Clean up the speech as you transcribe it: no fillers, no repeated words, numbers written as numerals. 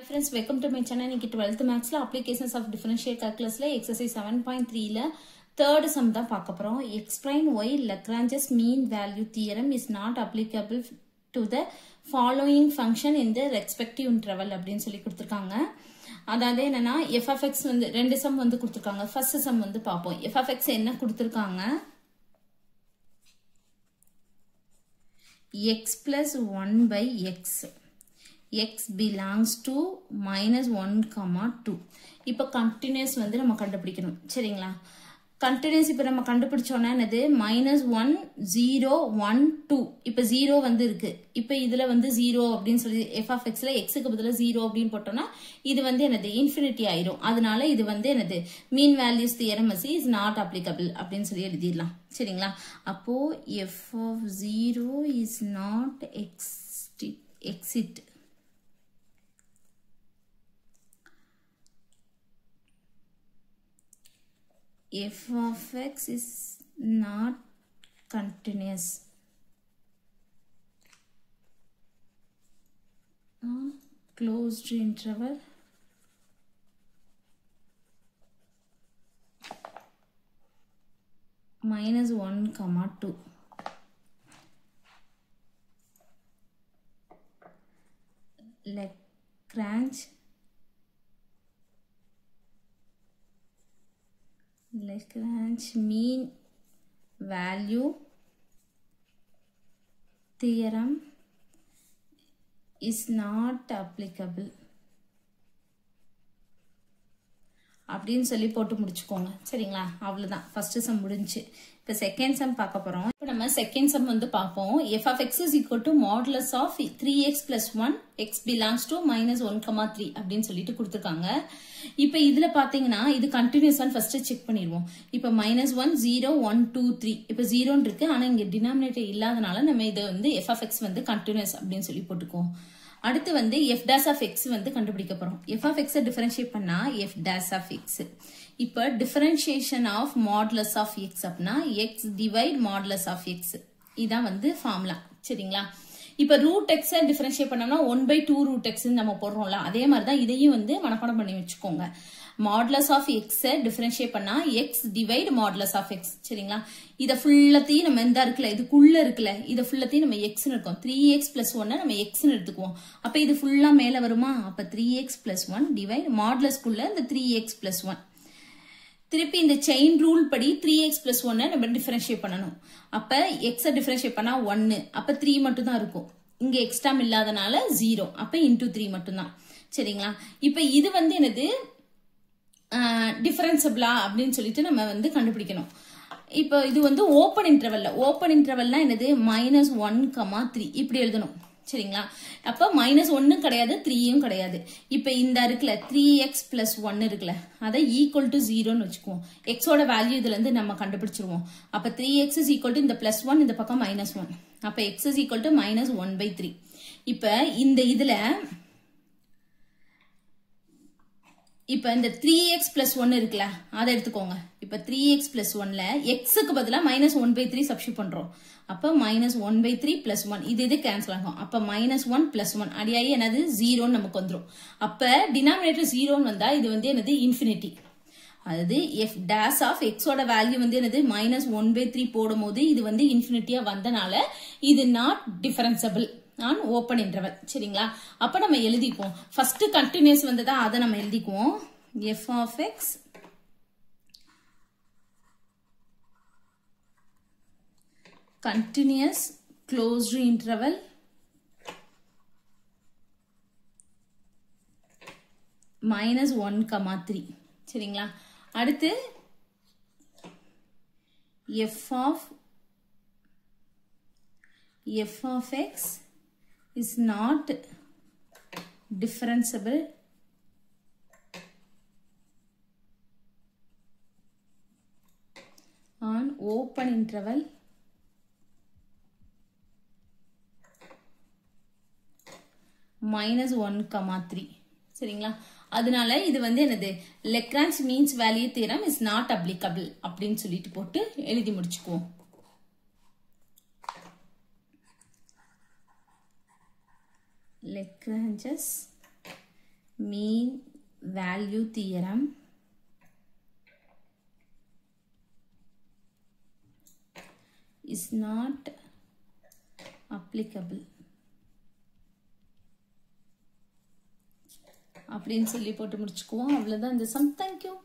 friends, welcome to my channel. இன்னைக்கு 12th maths applications of differential calculus exercise 7.3 third sum தான் பார்க்க போறோம். Explain why Lagrange's mean value theorem is not applicable to the following function in the respective interval அப்படினு சொல்லி கொடுத்திருக்காங்க. அதாவது என்னன்னா f of x வந்து ரெண்டு சம் வந்து கொடுத்திருக்காங்க. first sum வந்து பாப்போம். f of x என்ன கொடுத்திருக்காங்க? x plus 1 by x. x belongs to minus 1, 2. இப்ப continuous வந்து நம்ம கண்டுபிடிக்கணும். சரிங்களா? continuous இப்ப நம்ம கண்டுபிடிச்சோம்னா என்னது? minus 1, 0, 1, 2. இப்ப 0 வந்து இருக்கு. இப்ப இதுல வந்து 0 அப்படின்னு சொல்லி f of x ல x க்கு பதிலா 0 அப்படின்னு போட்டோம்னா இது வந்து என்னது? infinity ஆயிரும். அதனால இது வந்து என்னது? mean values theorem is not applicable அப்படின்னு சொல்லி எழுதிடலாம். சரிங்களா? அப்போ f of 0 is not exit. f of x is not continuous. Closed interval minus 1, 2. Lagrange mean value theorem is not applicable அப்படின்னு சொல்லி போட்டு முடிச்சுக்கோங்க. சரிங்களா? அவ்வளவுதான். ஃபர்ஸ்ட் சம் முடிஞ்சு. இப்ப செகண்ட் சம் பார்க்க போறோம். இப்ப நம்ம செகண்ட் சம் வந்து பார்ப்போம். f of x is equal to modulus of 3x plus 1 x belongs to minus 1, 3 அப்படின்னு சொல்லிட்டு கொடுத்திருக்காங்க. இப்ப இதுல பாத்தீங்கன்னா இது கண்டினியூஸ் ஆன் ஃபர்ஸ்ட் செக் பண்ணிடுவோம். இப்ப minus 1, 0, 1, 2, 3. இப்ப 0 இருக்கு. ஆனா இங்க டினாமினேட்டர் இல்லாதனால நம்ம இதை வந்து f of x வந்து கண்டினியூஸ் அப்படின்னு சொல்லி போட்டுக்குவோம். அடுத்து வந்து f dash of x வந்து கண்டுபிடிக்க போறோம். f of x டிஃபரன்ஷியேட் பண்ணா f dash of x. இப்ப differentiation of modulus of x அப்படின்னா x divide modulus of x. இதான் வந்து ஃபார்முலா. சரிங்களா? இப்ப ரூட் x டிஃபரன்ஷியேட் பண்ணோம்னா 1/2 ரூட் x நம்ம போடுறோம்ல, அதே மாதிரிதான் இதையும் வந்து மனப்பாடம் பண்ணி வச்சுக்கோங்க. மாடுலஸ் ஆஃப் x டிஃபரன்ஷியேட் பண்ணா x divide modulus of x. சரிங்களா? இத ஃபுல்லத்தையும் நம்ம இந்த இருக்குல்ல, இதுக்குள்ள இருக்குல்ல, இத ஃபுல்லத்தையும் நம்ம x ன்னு இருக்கும். 3x plus 1 நம்ம x ன்னு எடுத்துக்குவோம். அப்ப இது ஃபுல்லா மேல வருமா? அப்ப 3x plus 1 டிவைட் மாடுலஸ்க்குள்ள இந்த 3x plus 1. திருப்பி இந்த செயின் ரூல் படி 3x plus 1 நம்ம டிஃபரன்ஷியேட் பண்ணணும். அப்ப x டிஃபரன்ஷியேட் பண்ணா 1. அப்ப 3 மட்டும் தான் இருக்கும். இங்க எக்ஸ்ட்ரா இல்லாதனால 0. அப்ப இன்டூ 3 மட்டும் தான். சரிங்களா? இப்ப இது வந்து என்னது? டிஃபரன்சபிளா அப்படின்னு சொல்லிட்டு நம்ம வந்து கண்டுபிடிக்கணும். இப்ப இது வந்து ஓப்பன் இன்டர்வல்ல. ஓப்பன் இன்டர்வல்னா என்னது? minus 1, 3 இப்படி எழுதணும். சரிங்களா? அப்ப minus 1 கிடையாது, 3யும் கிடையாது. இப்ப இந்த இருக்குல்ல 3x plus 1 இருக்குல்ல, அதை equal to 0ன்னு வச்சுக்குவோம். x ஓட வேல்யூ இதுல இருந்து நம்ம கண்டுபிடிச்சிருவோம். அப்ப 3x is equal to இந்த plus 1, இந்த பக்கம் minus 1. அப்ப x is equal to minus 1/3. இப்ப இந்த இதுல இப்ப இந்த 3x plus 1 இருக்குல்ல, அதை எடுத்துக்கோங்க. இப்ப 3x plus 1ல xக்கு பதிலா minus 1/3 சப்ஸ்டிட்யூட் பண்றோம். அப்ப minus 1/3 plus 1 இது கேன்சல் ஆகும். அப்ப minus 1 plus 1 அடியாயி என்னது? 0 நமக்கு வந்துரும். அப்ப டினாமினேட்டர் 0 வந்தா இது வந்து என்னது? இன்ஃபினிட்டி. அதாவது f dash of x ஓட வேல்யூ வந்து என்னது? minus 1/3 போடும்போது இது வந்து இன்ஃபினிட்டியா வந்தனால இது நாட் டிஃபரன்சபிள் ஆன் ஓப்பன் இன்டர்வல். சரிங்களா? அப்ப நம்ம எழுதிக்குவோம். ஃபர்ஸ்ட் கண்டினியூஸ் வந்ததா, அதை நம்ம எழுதிக்குவோம். f of x continuous closed interval minus 1, 3. சரிங்களா? அடுத்து f of x is not differentiable on open interval minus 1, 3. சரிங்களா? அதனால இது வந்து என்னது? Lagrange means value theorem is not applicable அப்படின்னு சொல்லிட்டு போட்டு எழுதி முடிச்சுக்குவோம். Lagrange's mean value theorem is not applicable அப்படின்னு சொல்லி போட்டு முடிச்சுக்குவோம். அவ்வளவுதான் இந்த சம். Thank you.